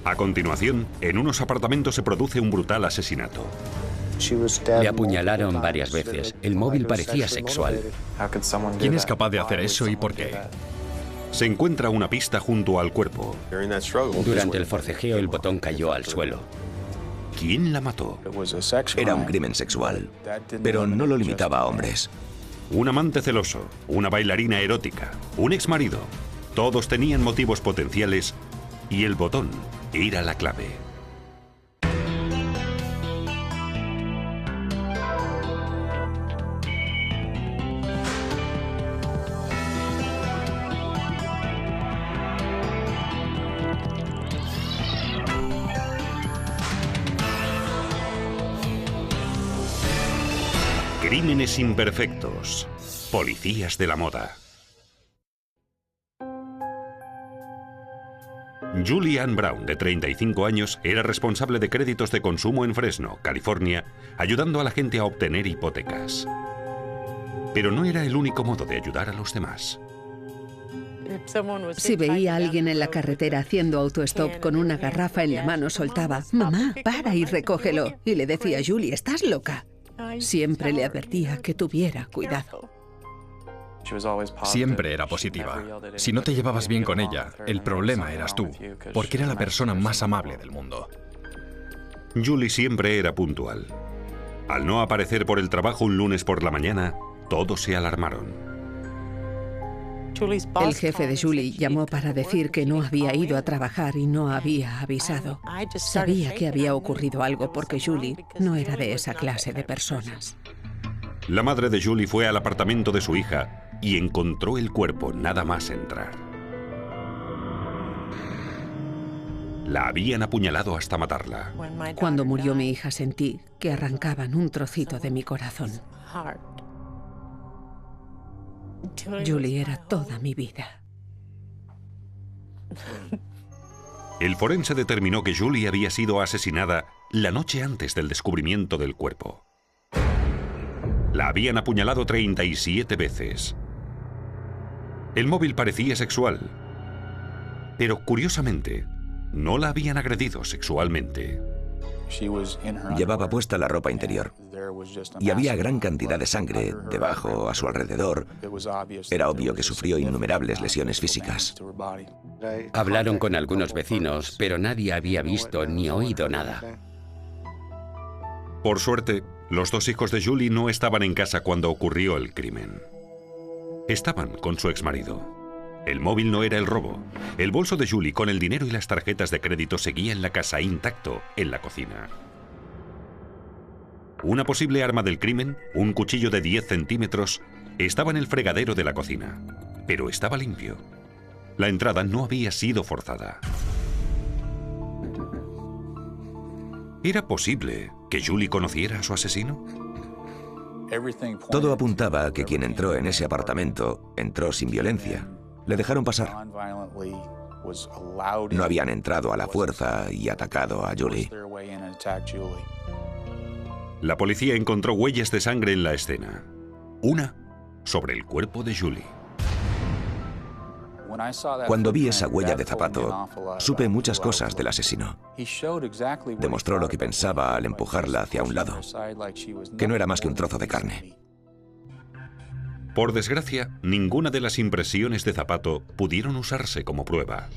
A continuación, en unos apartamentos se produce un brutal asesinato. Le apuñalaron varias veces. El móvil parecía sexual. ¿Quién es capaz de hacer eso y por qué? Se encuentra una pista junto al cuerpo. Durante el forcejeo, el botón cayó al suelo. ¿Quién la mató? Era un crimen sexual, pero no lo limitaba a hombres. Un amante celoso, una bailarina erótica, un exmarido. Todos tenían motivos potenciales y el botón era la clave. Crímenes imperfectos. Policías de la moda. Julie Ann Brown, de 35 años, era responsable de créditos de consumo en Fresno, California, ayudando a la gente a obtener hipotecas. Pero no era el único modo de ayudar a los demás. Si veía a alguien en la carretera haciendo autostop con una garrafa en la mano, soltaba: «Mamá, para y recógelo». Y le decía: «Julie, ¿estás loca?». Siempre le advertía que tuviera cuidado. Siempre era positiva. Si no te llevabas bien con ella, el problema eras tú, porque era la persona más amable del mundo. Julie siempre era puntual. Al no aparecer por el trabajo un lunes por la mañana, todos se alarmaron. El jefe de Julie llamó para decir que no había ido a trabajar y no había avisado. Sabía que había ocurrido algo porque Julie no era de esa clase de personas. La madre de Julie fue al apartamento de su hija y encontró el cuerpo nada más entrar. La habían apuñalado hasta matarla. Cuando murió mi hija sentí que arrancaban un trocito de mi corazón. Julie era toda mi vida. El forense determinó que Julie había sido asesinada la noche antes del descubrimiento del cuerpo. La habían apuñalado 37 veces. El móvil parecía sexual, pero curiosamente, no la habían agredido sexualmente. Llevaba puesta la ropa interior y había gran cantidad de sangre debajo, a su alrededor. Era obvio que sufrió innumerables lesiones físicas. Hablaron con algunos vecinos, pero nadie había visto ni oído nada. Por suerte, los dos hijos de Julie no estaban en casa cuando ocurrió el crimen. Estaban con su exmarido. El móvil no era el robo. El bolso de Julie con el dinero y las tarjetas de crédito seguía en la casa intacto, en la cocina. Una posible arma del crimen, un cuchillo de 10 centímetros, estaba en el fregadero de la cocina, pero estaba limpio. La entrada no había sido forzada. ¿Era posible que Julie conociera a su asesino? Todo apuntaba a que quien entró en ese apartamento entró sin violencia. Le dejaron pasar. No habían entrado a la fuerza y atacado a Julie. La policía encontró huellas de sangre en la escena. Una sobre el cuerpo de Julie. Cuando vi esa huella de zapato, supe muchas cosas del asesino. Demostró lo que pensaba al empujarla hacia un lado, que no era más que un trozo de carne. Por desgracia, ninguna de las impresiones de zapato pudieron usarse como prueba.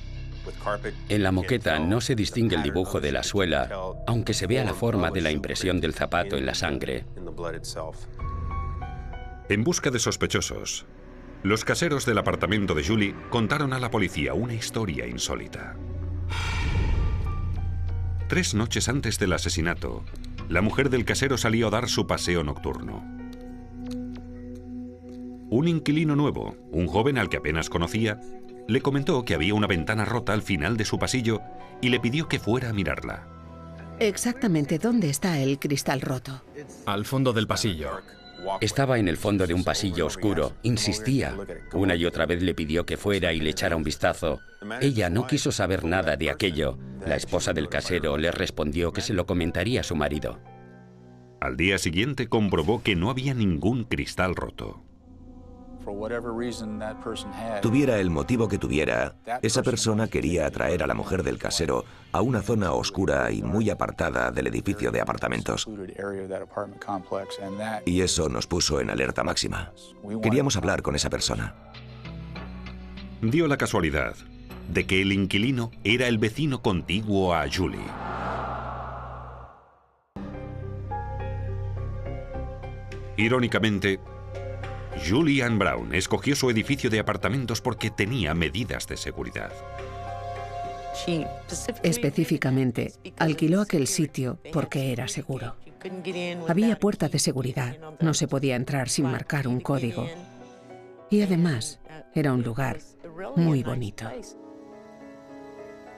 En la moqueta no se distingue el dibujo de la suela, aunque se vea la forma de la impresión del zapato en la sangre. En busca de sospechosos, los caseros del apartamento de Julie contaron a la policía una historia insólita. 3 noches antes del asesinato, la mujer del casero salió a dar su paseo nocturno. Un inquilino nuevo, un joven al que apenas conocía, le comentó que había una ventana rota al final de su pasillo y le pidió que fuera a mirarla. Exactamente dónde está el cristal roto. Al fondo del pasillo. Estaba en el fondo de un pasillo oscuro. Insistía. Una y otra vez le pidió que fuera y le echara un vistazo. Ella no quiso saber nada de aquello. La esposa del casero le respondió que se lo comentaría a su marido. Al día siguiente comprobó que no había ningún cristal roto. Tuviera el motivo que tuviera, esa persona quería atraer a la mujer del casero a una zona oscura y muy apartada del edificio de apartamentos. Y eso nos puso en alerta máxima. Queríamos hablar con esa persona. Dio la casualidad de que el inquilino era el vecino contiguo a Julie. Irónicamente, Julie Ann Brown escogió su edificio de apartamentos porque tenía medidas de seguridad. Específicamente, alquiló aquel sitio porque era seguro. Había puerta de seguridad, no se podía entrar sin marcar un código. Y además, era un lugar muy bonito.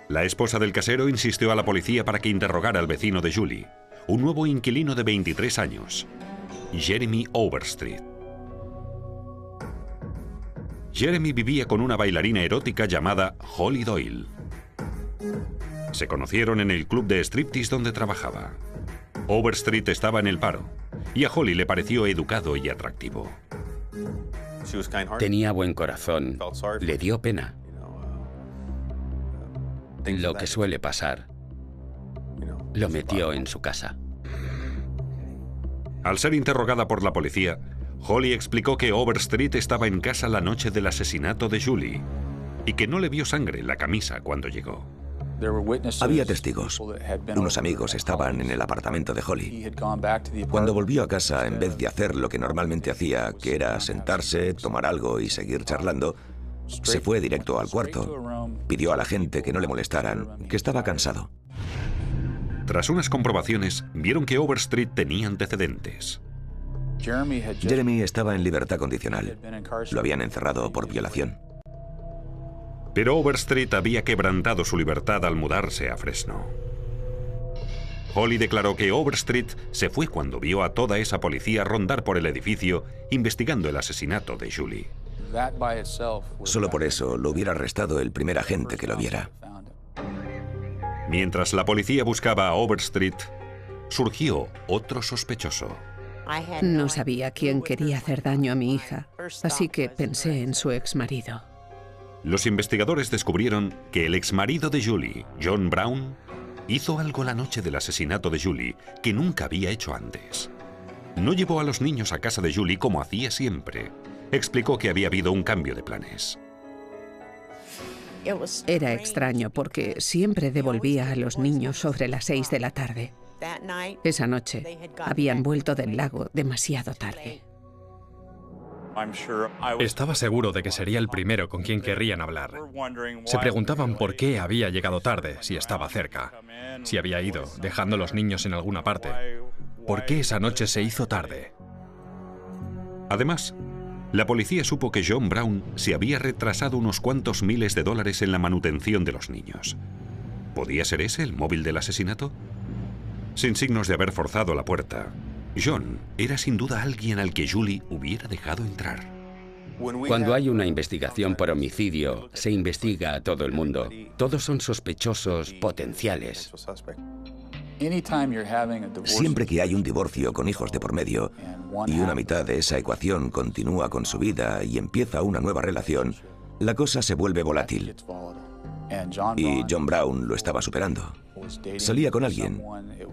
La esposa del casero insistió a la policía para que interrogara al vecino de Julie, un nuevo inquilino de 23 años, Jeremy Overstreet. Jeremy vivía con una bailarina erótica llamada Holly Doyle. Se conocieron en el club de striptease donde trabajaba. Overstreet estaba en el paro y a Holly le pareció educado y atractivo. Tenía buen corazón. Le dio pena. Lo que suele pasar. Lo metió en su casa. Al ser interrogada por la policía, Holly explicó que Overstreet estaba en casa la noche del asesinato de Julie y que no le vio sangre en la camisa cuando llegó. Había testigos. Unos amigos estaban en el apartamento de Holly. Cuando volvió a casa, en vez de hacer lo que normalmente hacía, que era sentarse, tomar algo y seguir charlando, se fue directo al cuarto. Pidió a la gente que no le molestaran, que estaba cansado. Tras unas comprobaciones, vieron que Overstreet tenía antecedentes. Jeremy estaba en libertad condicional. Lo habían encerrado por violación. Pero Overstreet había quebrantado su libertad al mudarse a Fresno. Holly declaró que Overstreet se fue cuando vio a toda esa policía rondar por el edificio investigando el asesinato de Julie. Solo por eso lo hubiera arrestado el primer agente que lo viera. Mientras la policía buscaba a Overstreet, surgió otro sospechoso. No sabía quién quería hacer daño a mi hija, así que pensé en su exmarido. Los investigadores descubrieron que el exmarido de Julie, John Brown, hizo algo la noche del asesinato de Julie que nunca había hecho antes. No llevó a los niños a casa de Julie como hacía siempre. Explicó que había habido un cambio de planes. Era extraño porque siempre devolvía a los niños sobre las 6 de la tarde. Esa noche habían vuelto del lago demasiado tarde. Estaba seguro de que sería el primero con quien querrían hablar. Se preguntaban por qué había llegado tarde, si estaba cerca, si había ido, dejando los niños en alguna parte. ¿Por qué esa noche se hizo tarde? Además, la policía supo que John Brown se había retrasado unos cuantos miles de dólares en la manutención de los niños. ¿Podía ser ese el móvil del asesinato? Sin signos de haber forzado la puerta, John era sin duda alguien al que Julie hubiera dejado entrar. Cuando hay una investigación por homicidio, se investiga a todo el mundo. Todos son sospechosos potenciales. Siempre que hay un divorcio con hijos de por medio y una mitad de esa ecuación continúa con su vida y empieza una nueva relación, la cosa se vuelve volátil. Y John Brown lo estaba superando. Salía con alguien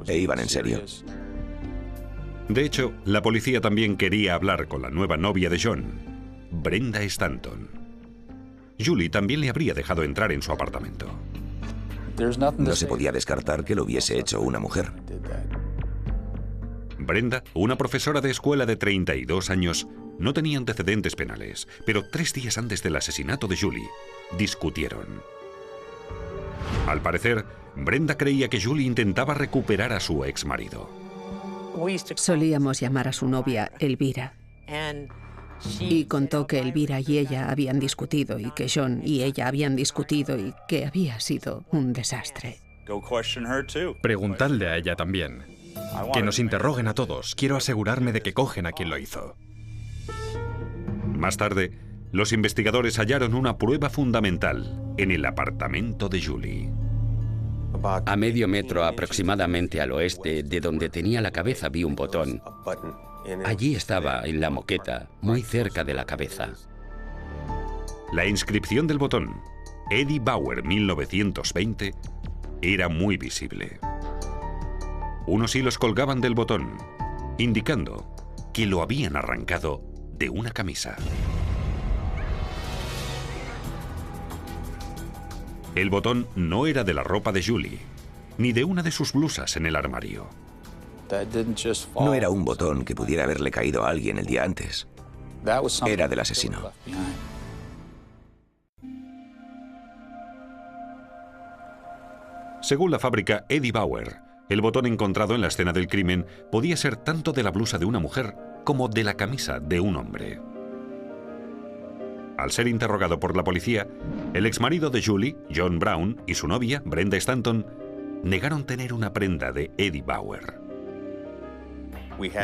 e iban en serio. De hecho, la policía también quería hablar con la nueva novia de John, Brenda Stanton. Julie también le habría dejado entrar en su apartamento. No se podía descartar que lo hubiese hecho una mujer. Brenda, una profesora de escuela de 32 años, no tenía antecedentes penales, pero 3 días antes del asesinato de Julie, discutieron. Al parecer, Brenda creía que Julie intentaba recuperar a su exmarido. Solíamos llamar a su novia Elvira. Y contó que Elvira y ella habían discutido y que John y ella habían discutido y que había sido un desastre. Preguntadle a ella también. Que nos interroguen a todos. Quiero asegurarme de que cogen a quien lo hizo. Más tarde, los investigadores hallaron una prueba fundamental en el apartamento de Julie. A medio metro aproximadamente al oeste de donde tenía la cabeza vi un botón. Allí estaba, en la moqueta, muy cerca de la cabeza. La inscripción del botón, Eddie Bauer 1920, era muy visible. Unos hilos colgaban del botón, indicando que lo habían arrancado de una camisa. El botón no era de la ropa de Julie, ni de una de sus blusas en el armario. No era un botón que pudiera haberle caído a alguien el día antes. Era del asesino. Según la fábrica Eddie Bauer, el botón encontrado en la escena del crimen podía ser tanto de la blusa de una mujer como de la camisa de un hombre. Al ser interrogado por la policía, el exmarido de Julie, John Brown, y su novia, Brenda Stanton, negaron tener una prenda de Eddie Bauer.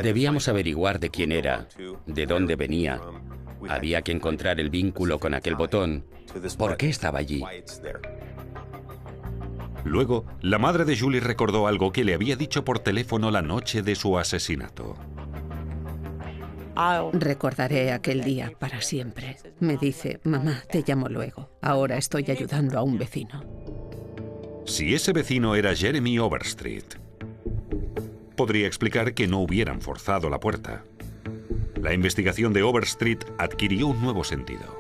Debíamos averiguar de quién era, de dónde venía. Había que encontrar el vínculo con aquel botón. ¿Por qué estaba allí? Luego, la madre de Julie recordó algo que le había dicho por teléfono la noche de su asesinato. Recordaré aquel día para siempre. Me dice, mamá, te llamo luego. Ahora estoy ayudando a un vecino. Si ese vecino era Jeremy Overstreet, podría explicar que no hubieran forzado la puerta. La investigación de Overstreet adquirió un nuevo sentido.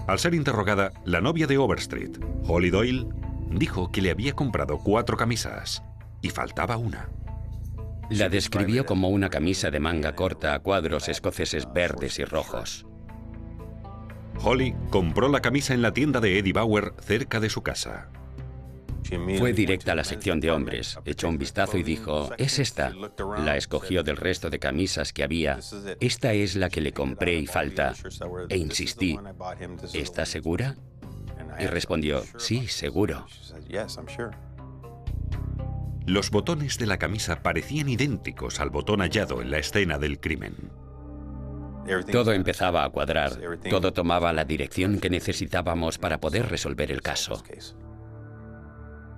Al ser interrogada, la novia de Overstreet, Holly Doyle, dijo que le había comprado 4 camisas y faltaba una. La describió como una camisa de manga corta a cuadros escoceses verdes y rojos. Holly compró la camisa en la tienda de Eddie Bauer cerca de su casa. Fue directa a la sección de hombres, echó un vistazo y dijo, «Es esta». La escogió del resto de camisas que había. «Esta es la que le compré y falta». E insistí, «¿Estás segura?» Y respondió, «Sí, seguro». Los botones de la camisa parecían idénticos al botón hallado en la escena del crimen. Todo empezaba a cuadrar, todo tomaba la dirección que necesitábamos para poder resolver el caso.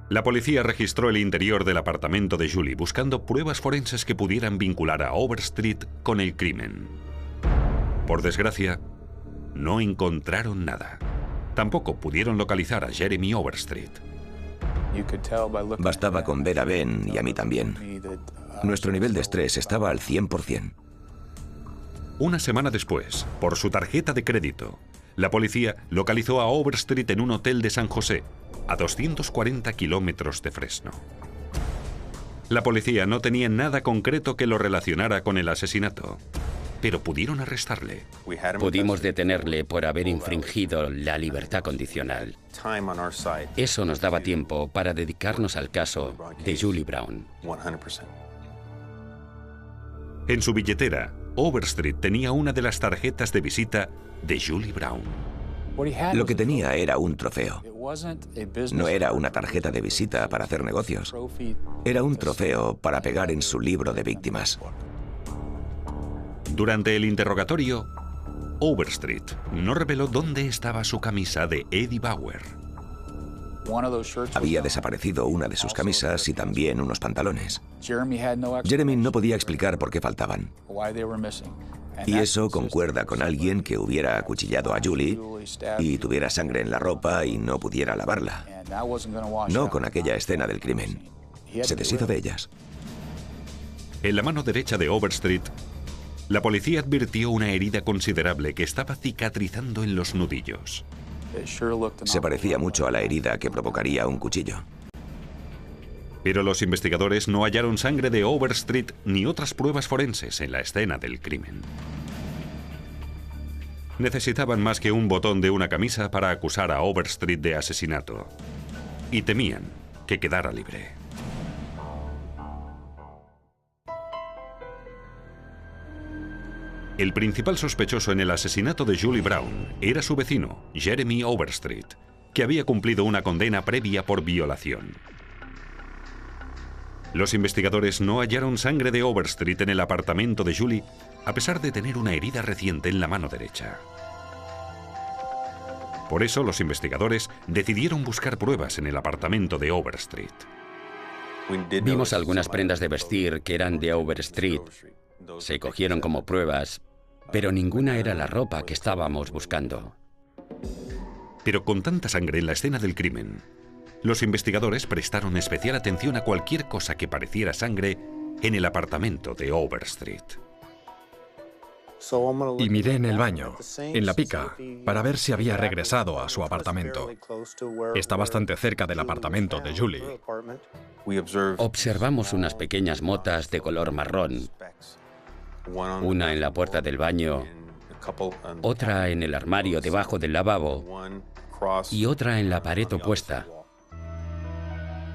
La policía registró el interior del apartamento de Julie buscando pruebas forenses que pudieran vincular a Overstreet con el crimen. Por desgracia, no encontraron nada. Tampoco pudieron localizar a Jeremy Overstreet. Bastaba con ver a Ben y a mí también. Nuestro nivel de estrés estaba al 100%. Una semana después, por su tarjeta de crédito, la policía localizó a Overstreet en un hotel de San José, a 240 kilómetros de Fresno. La policía no tenía nada concreto que lo relacionara con el asesinato, pero pudieron arrestarle. Pudimos detenerle por haber infringido la libertad condicional. Eso nos daba tiempo para dedicarnos al caso de Julie Brown. En su billetera, Overstreet tenía una de las tarjetas de visita de Julie Brown. Lo que tenía era un trofeo. No era una tarjeta de visita para hacer negocios. Era un trofeo para pegar en su libro de víctimas. Durante el interrogatorio, Overstreet no reveló dónde estaba su camisa de Eddie Bauer. Había desaparecido una de sus camisas y también unos pantalones. Jeremy no podía explicar por qué faltaban. Y eso concuerda con alguien que hubiera acuchillado a Julie y tuviera sangre en la ropa y no pudiera lavarla. No con aquella escena del crimen. Se deshizo de ellas. En la mano derecha de Overstreet, la policía advirtió una herida considerable que estaba cicatrizando en los nudillos. Se parecía mucho a la herida que provocaría un cuchillo. Pero los investigadores no hallaron sangre de Overstreet ni otras pruebas forenses en la escena del crimen. Necesitaban más que un botón de una camisa para acusar a Overstreet de asesinato. Y temían que quedara libre. El principal sospechoso en el asesinato de Julie Brown era su vecino, Jeremy Overstreet, que había cumplido una condena previa por violación. Los investigadores no hallaron sangre de Overstreet en el apartamento de Julie, a pesar de tener una herida reciente en la mano derecha. Por eso los investigadores decidieron buscar pruebas en el apartamento de Overstreet. Vimos algunas prendas de vestir que eran de Overstreet. Se cogieron como pruebas, pero ninguna era la ropa que estábamos buscando. Pero con tanta sangre en la escena del crimen, los investigadores prestaron especial atención a cualquier cosa que pareciera sangre en el apartamento de Overstreet. Y miré en el baño, en la pica, para ver si había regresado a su apartamento. Está bastante cerca del apartamento de Julie. Observamos unas pequeñas motas de color marrón. Una en la puerta del baño, otra en el armario debajo del lavabo y otra en la pared opuesta.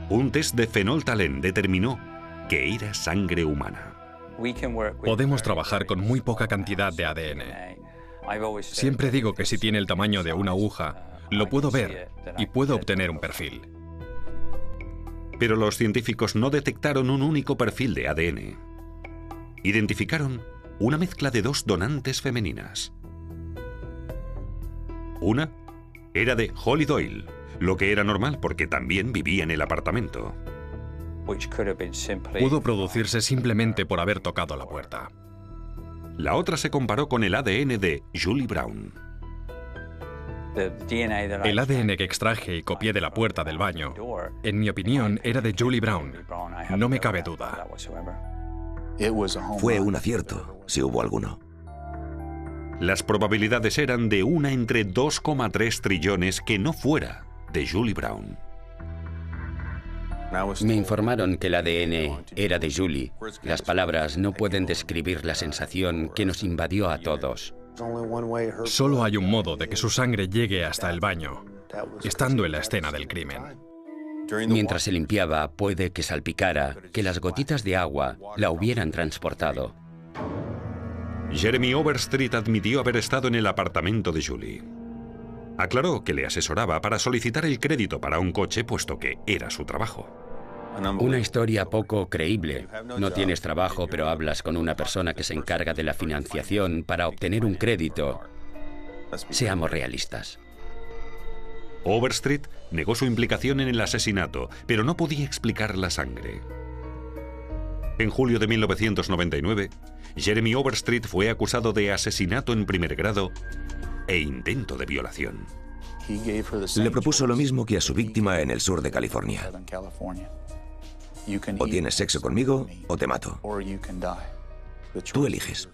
Un test de fenoltalén determinó que era sangre humana. Podemos trabajar con muy poca cantidad de ADN. Siempre digo que si tiene el tamaño de una aguja, lo puedo ver y puedo obtener un perfil. Pero los científicos no detectaron un único perfil de ADN. Identificaron una mezcla de dos donantes femeninas. Una era de Holly Doyle, lo que era normal porque también vivía en el apartamento. Pudo producirse simplemente por haber tocado la puerta. La otra se comparó con el ADN de Julie Brown. El ADN que extraje y copié de la puerta del baño, en mi opinión, era de Julie Brown. No me cabe duda. Fue un acierto, si hubo alguno. Las probabilidades eran de 1 entre 2,3 trillones que no fuera de Julie Brown. Me informaron que el ADN era de Julie. Las palabras no pueden describir la sensación que nos invadió a todos. Solo hay un modo de que su sangre llegue hasta el baño, estando en la escena del crimen. Mientras se limpiaba, puede que salpicara, que las gotitas de agua la hubieran transportado. Jeremy Overstreet admitió haber estado en el apartamento de Julie. Aclaró que le asesoraba para solicitar el crédito para un coche, puesto que era su trabajo. Una historia poco creíble. No tienes trabajo, pero hablas con una persona que se encarga de la financiación para obtener un crédito. Seamos realistas. Overstreet negó su implicación en el asesinato, pero no podía explicar la sangre. En julio de 1999, Jeremy Overstreet fue acusado de asesinato en primer grado e intento de violación. Le propuso lo mismo que a su víctima en el sur de California. O tienes sexo conmigo o te mato. Tú eliges.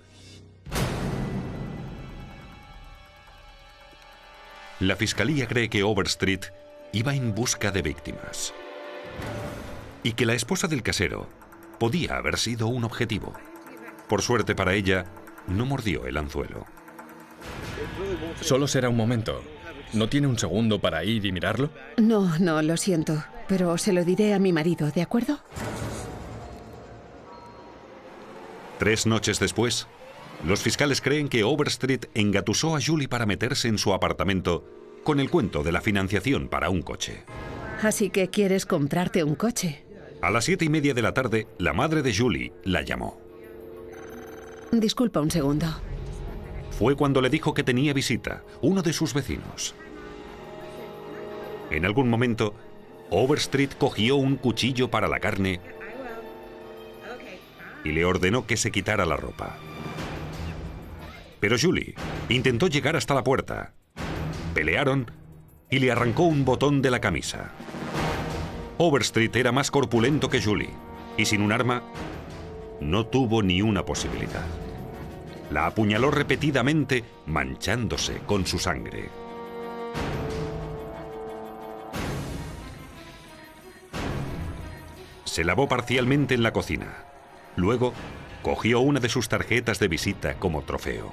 La fiscalía cree que Overstreet iba en busca de víctimas y que la esposa del casero podía haber sido un objetivo. Por suerte para ella, no mordió el anzuelo. Solo será un momento. ¿No tiene un segundo para ir y mirarlo? No, lo siento, pero se lo diré a mi marido, ¿de acuerdo? 3 noches después, los fiscales creen que Overstreet engatusó a Julie para meterse en su apartamento con el cuento de la financiación para un coche. Así que quieres comprarte un coche. A las 7:30 de la tarde, la madre de Julie la llamó. Disculpa un segundo. Fue cuando le dijo que tenía visita, uno de sus vecinos. En algún momento, Overstreet cogió un cuchillo para la carne y le ordenó que se quitara la ropa. Pero Julie intentó llegar hasta la puerta. Pelearon y le arrancó un botón de la camisa. Overstreet era más corpulento que Julie y sin un arma no tuvo ni una posibilidad. La apuñaló repetidamente, manchándose con su sangre. Se lavó parcialmente en la cocina. Luego, cogió una de sus tarjetas de visita como trofeo.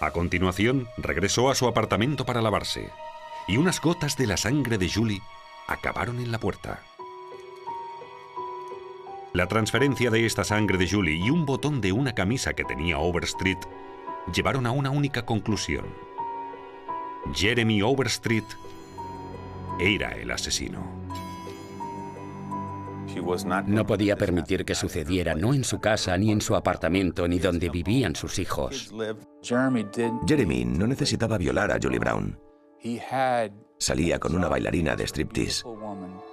A continuación, regresó a su apartamento para lavarse, y unas gotas de la sangre de Julie acabaron en la puerta. La transferencia de esta sangre de Julie y un botón de una camisa que tenía Overstreet llevaron a una única conclusión. Jeremy Overstreet era el asesino. No podía permitir que sucediera, no en su casa, ni en su apartamento, ni donde vivían sus hijos. Jeremy no necesitaba violar a Julie Brown. Salía con una bailarina de striptease,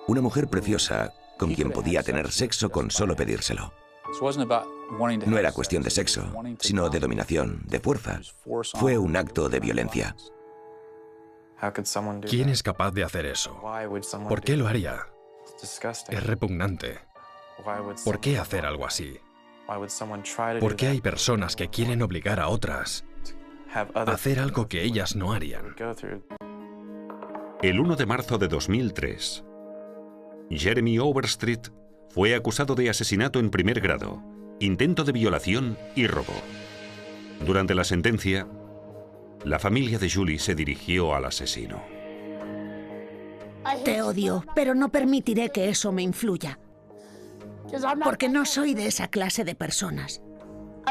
una mujer preciosa con quien podía tener sexo con solo pedírselo. No era cuestión de sexo, sino de dominación, de fuerza. Fue un acto de violencia. ¿Quién es capaz de hacer eso? ¿Por qué lo haría? Es repugnante. ¿Por qué hacer algo así? ¿Por qué hay personas que quieren obligar a otras a hacer algo que ellas no harían? El 1 de marzo de 2003, Jeremy Overstreet fue acusado de asesinato en primer grado, intento de violación y robo. Durante la sentencia, la familia de Julie se dirigió al asesino. Te odio, pero no permitiré que eso me influya. Porque no soy de esa clase de personas.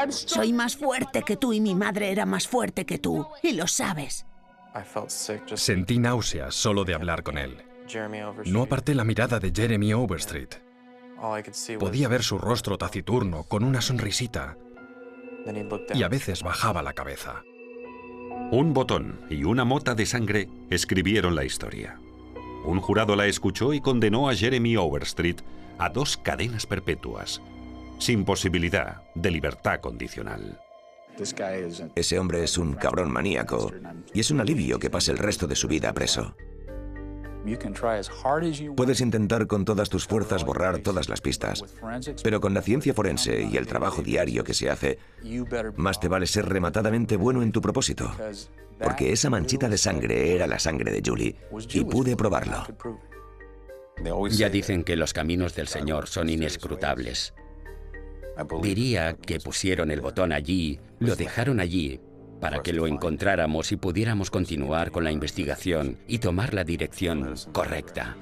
Soy más fuerte que tú y mi madre era más fuerte que tú, y lo sabes. Sentí náuseas solo de hablar con él. No aparté la mirada de Jeremy Overstreet. Podía ver su rostro taciturno, con una sonrisita, y a veces bajaba la cabeza. Un botón y una mota de sangre escribieron la historia. Un jurado la escuchó y condenó a Jeremy Overstreet a 2 cadenas perpetuas, sin posibilidad de libertad condicional. Ese hombre es un cabrón maníaco y es un alivio que pase el resto de su vida preso. Puedes intentar con todas tus fuerzas borrar todas las pistas, pero con la ciencia forense y el trabajo diario que se hace, más te vale ser rematadamente bueno en tu propósito, porque esa manchita de sangre era la sangre de Julie, y pude probarlo. Ya dicen que los caminos del Señor son inescrutables. Diría que pusieron el botón allí, lo dejaron allí, para que lo encontráramos y pudiéramos continuar con la investigación y tomar la dirección correcta.